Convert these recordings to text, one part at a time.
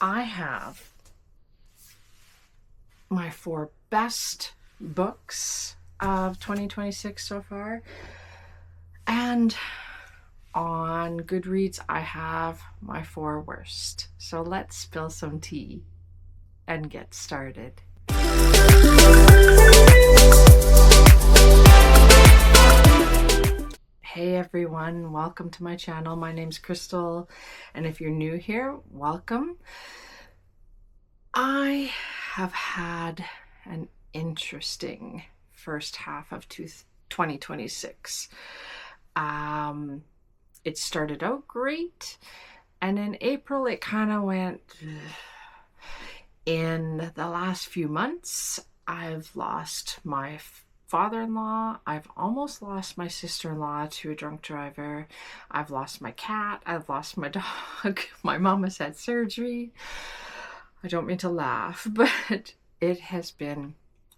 I have my 4 best books of 2026 so far. And on Goodreads, I have my 4 worst. So let's spill some tea and get started. Hey everyone, welcome to my channel. My name's Crystal, and if you're new here, welcome. I have had an interesting first half of 2026. It started out great, and in April it kind of went. In the last few months, I've lost my father-in-law. I've almost lost my sister-in-law to a drunk driver. I've lost my cat. I've lost my dog. My mom has had surgery. I don't mean to laugh, but it has been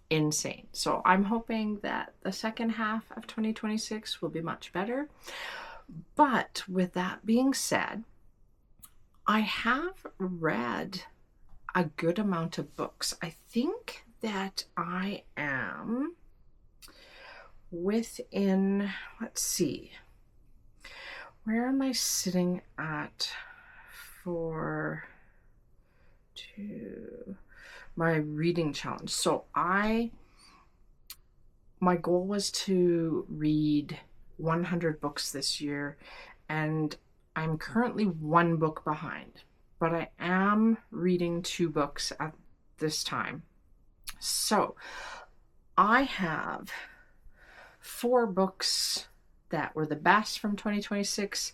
insane. So I'm hoping that the second half of 2026 will be much better. But with that being said, I have read a good amount of books. I think that I am within, let's see, where am I sitting at for my reading challenge? So my goal was to read 100 books this year, and I'm currently 1 book behind, but I am reading 2 books at this time. So I have 4 books that were the best from 2026,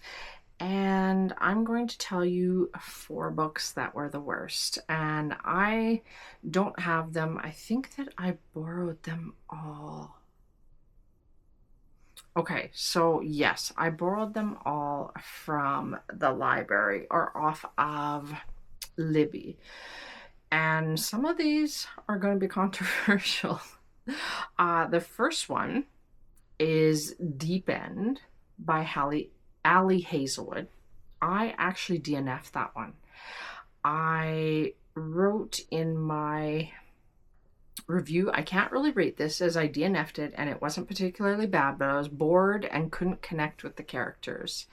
and I'm going to tell you 4 books that were the worst. And I don't have them. I think that I borrowed them all. Okay, so yes, I borrowed them all from the library or off of Libby. And some of these are going to be controversial. The first one is Deep End by Ali Hazelwood. I actually DNF'd that one. I wrote in my review, I can't really rate this as I DNF'd it, and it wasn't particularly bad, but I was bored and couldn't connect with the characters.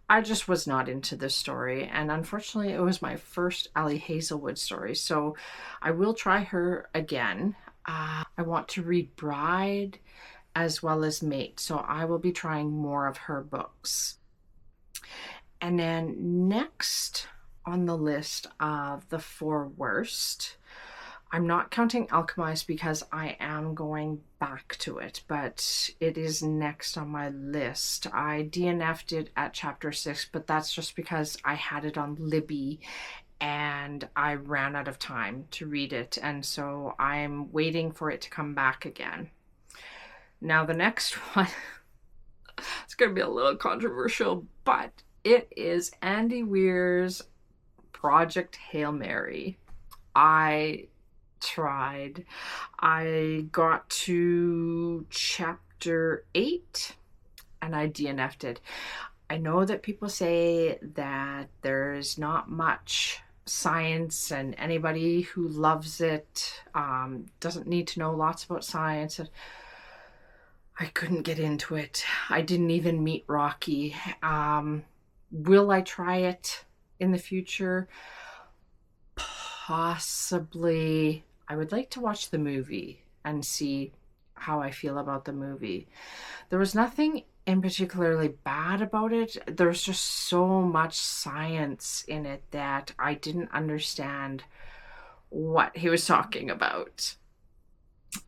I just was not into this story, and unfortunately it was my first Ali Hazelwood story, so I will try her again. I want to read Bride as well as Mate, so I will be trying more of her books. And then next on the list of the 4 worst, I'm not counting Alchemist because I am going back to it, but it is next on my list. I DNF'd it at chapter 6, but that's just because I had it on Libby and I ran out of time to read it, and so I'm waiting for it to come back again. Now the next one, it's going to be a little controversial, but it is Andy Weir's Project Hail Mary. I tried. I got to chapter 8 and I DNF'd it. I know that people say that there's not much science and anybody who loves it doesn't need to know lots about science. I couldn't get into it. I didn't even meet Rocky. Will I try it in the future? Possibly. I would like to watch the movie and see how I feel about the movie. There was nothing in particularly bad about it. There's just so much science in it that I didn't understand what he was talking about.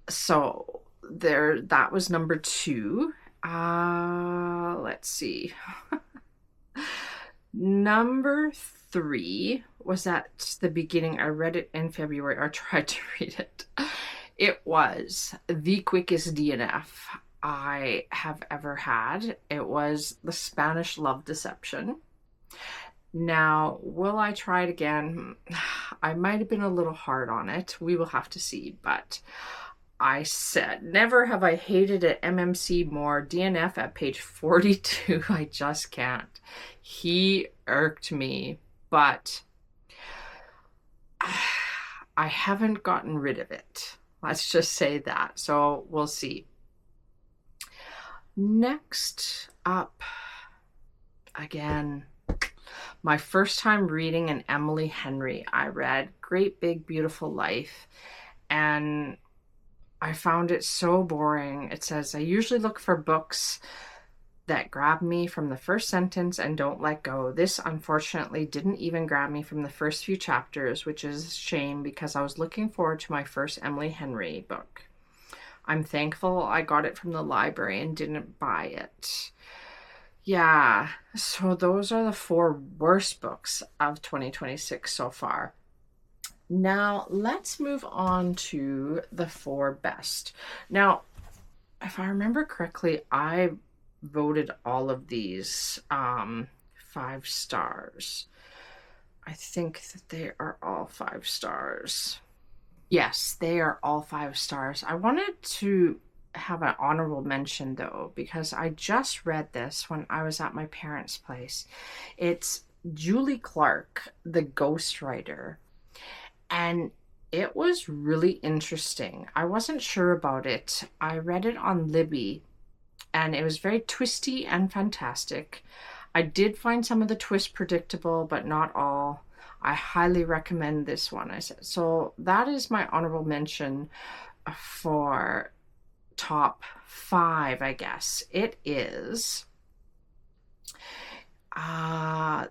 So that was number 2. Let's see. Number 3 was at the beginning. I read it in February, or tried to read it. It was the quickest DNF I have ever had. It was The Spanish Love Deception. Now, will I try it again? I might have been a little hard on it. We will have to see, but I said, never have I hated an MMC more. DNF at page 42. I just can't. He irked me, but I haven't gotten rid of it. Let's just say that. So we'll see. Next up, again, my first time reading an Emily Henry. I read Great Big Beautiful Life, and I found it so boring. It says, I usually look for books that grab me from the first sentence and don't let go. This, unfortunately, didn't even grab me from the first few chapters, which is a shame because I was looking forward to my first Emily Henry book. I'm thankful I got it from the library and didn't buy it. Yeah, so those are the 4 worst books of 2026 so far. Now, let's move on to the 4 best. Now, if I remember correctly, I voted all of these 5 stars. I think that they are all 5 stars. Yes, they are all 5 stars. I wanted to have an honorable mention though, because I just read this when I was at my parents' place. It's Julie Clark, the ghostwriter, and it was really interesting. I wasn't sure about it. I read it on Libby, and it was very twisty and fantastic. I did find some of the twists predictable, but not all. I highly recommend this one. I said so. That is my honorable mention for top 5, I guess. It is about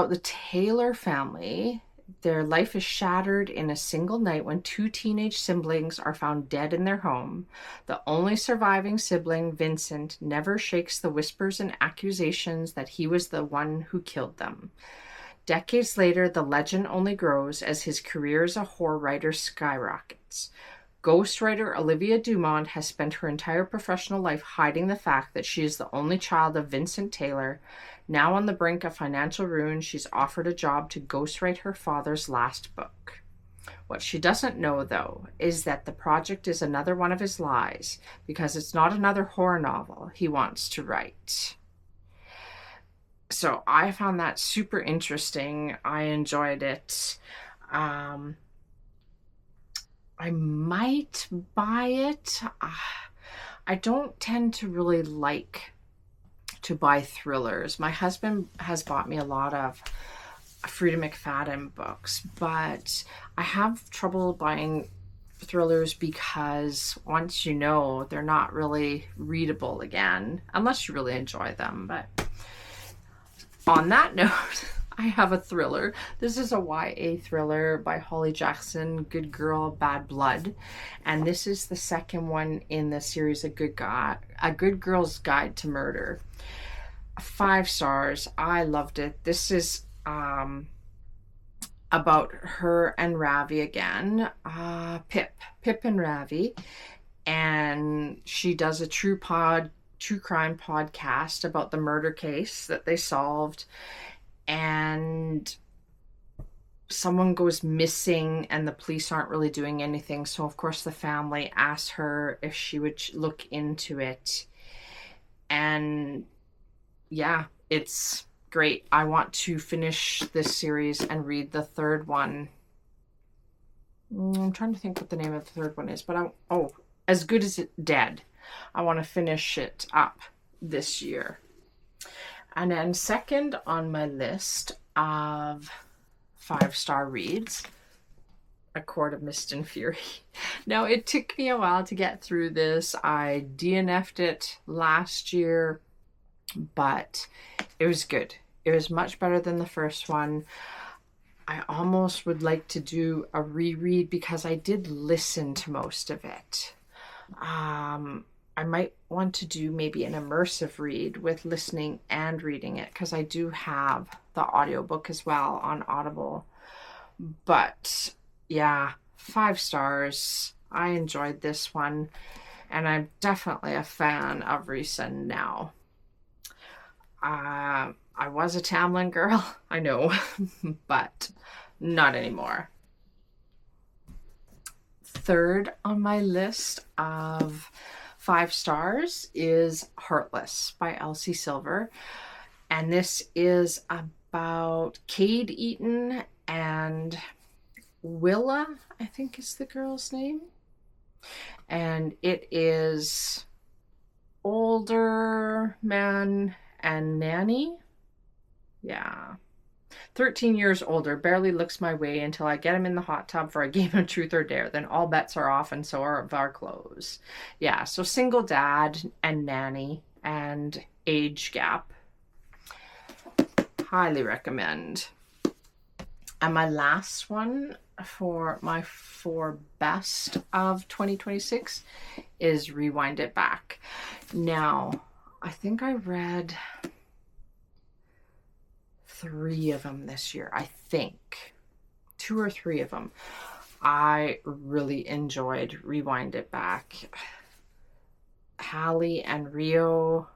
the Taylor family. Their life is shattered in a single night when 2 teenage siblings are found dead in their home. The only surviving sibling, Vincent, never shakes the whispers and accusations that he was the one who killed them. Decades later, the legend only grows as his career as a horror writer skyrockets. Ghostwriter Olivia Dumont has spent her entire professional life hiding the fact that she is the only child of Vincent Taylor. Now on the brink of financial ruin, she's offered a job to ghostwrite her father's last book. What she doesn't know, though, is that the project is another one of his lies, because it's not another horror novel he wants to write. So I found that super interesting. I enjoyed it. I might buy it. I don't tend to really like to buy thrillers. My husband has bought me a lot of Frida McFadden books, but I have trouble buying thrillers because once you know, they're not really readable again, unless you really enjoy them. But on that note, I have a thriller. This is a YA thriller by Holly Jackson, Good Girl, Bad Blood. And this is the second one in the series A Good Girl's Guide to Murder. 5 stars. I loved it. This is about her and Ravi again. Pip and Ravi. And she does a true crime podcast about the murder case that they solved, and someone goes missing and the police aren't really doing anything, so of course the family asked her if she would look into it. And yeah, it's great. I want to finish this series and read the 3rd one. I'm trying to think what the name of the 3rd one is, but As Good as Dead. I want to finish it up this year. And then second on my list of 5-star reads, A Court of Mist and Fury. Now, it took me a while to get through this. I DNF'd it last year, but it was good. It was much better than the first one. I almost would like to do a reread because I did listen to most of it. I might want to do maybe an immersive read with listening and reading it, because I do have the audiobook as well on Audible. But yeah, 5 stars. I enjoyed this one, and I'm definitely a fan of Risa now. I was a Tamlin girl, I know, but not anymore. 3rd on my list of 5 stars is Heartless by Elsie Silver. And this is about Cade Eaton and Willa, I think is the girl's name. And it is older man and nanny. Yeah. 13 years older, barely looks my way until I get him in the hot tub for a game of truth or dare. Then all bets are off and so are our clothes. Yeah, so single dad and nanny and age gap. Highly recommend. And my last one for my 4 best of 2026 is Rewind It Back. Now, I think I read 3 of them this year. I think 2 or 3 of them. I really enjoyed Rewind It Back. Hallie and Rio.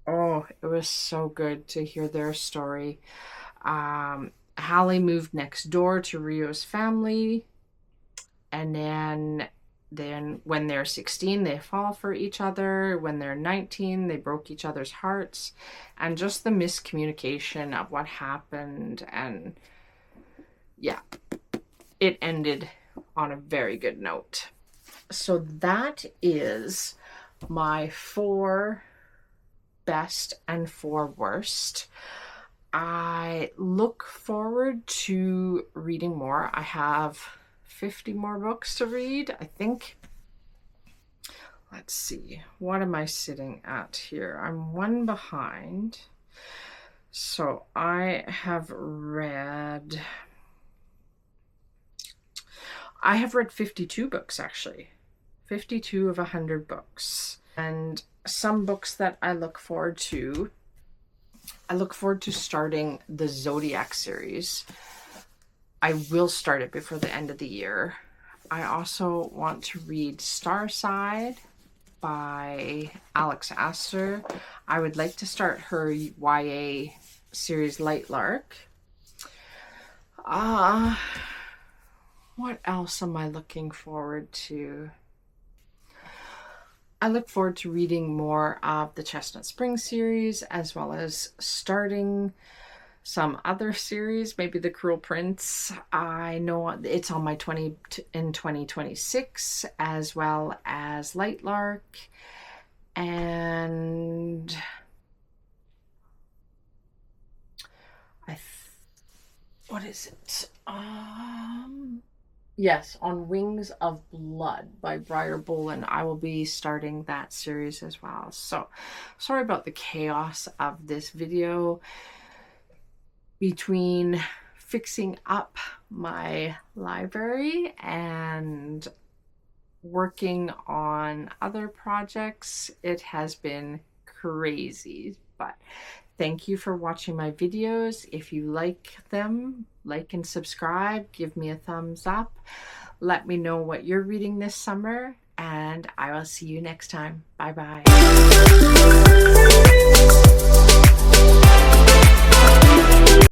Oh, it was so good to hear their story. Hallie moved next door to Rio's family, and then when they're 16, they fall for each other. When they're 19, they broke each other's hearts, and just the miscommunication of what happened, and yeah, it ended on a very good note. So that is my 4 best and 4 worst. I look forward to reading more. I have 50 more books to read, I think. Let's see. What am I sitting at here? I'm 1 behind. So I have read 52 books, actually. 52 of 100 books. And some books that I look forward to starting the Zodiac series. I will start it before the end of the year. I also want to read Starside by Alex Astor. I would like to start her YA series Light Lark. What else am I looking forward to? I look forward to reading more of the Chestnut Springs series, as well as starting some other series, maybe The Cruel Prince. I know it's on my 2026, as well as Light Lark, and what is it? Yes, On Wings of Blood by Briar Bolin. I will be starting that series as well. So, sorry about the chaos of this video. Between fixing up my library and working on other projects, it has been crazy. But thank you for watching my videos. If you like them, like and subscribe, give me a thumbs up. Let me know what you're reading this summer, and I will see you next time. Bye-bye.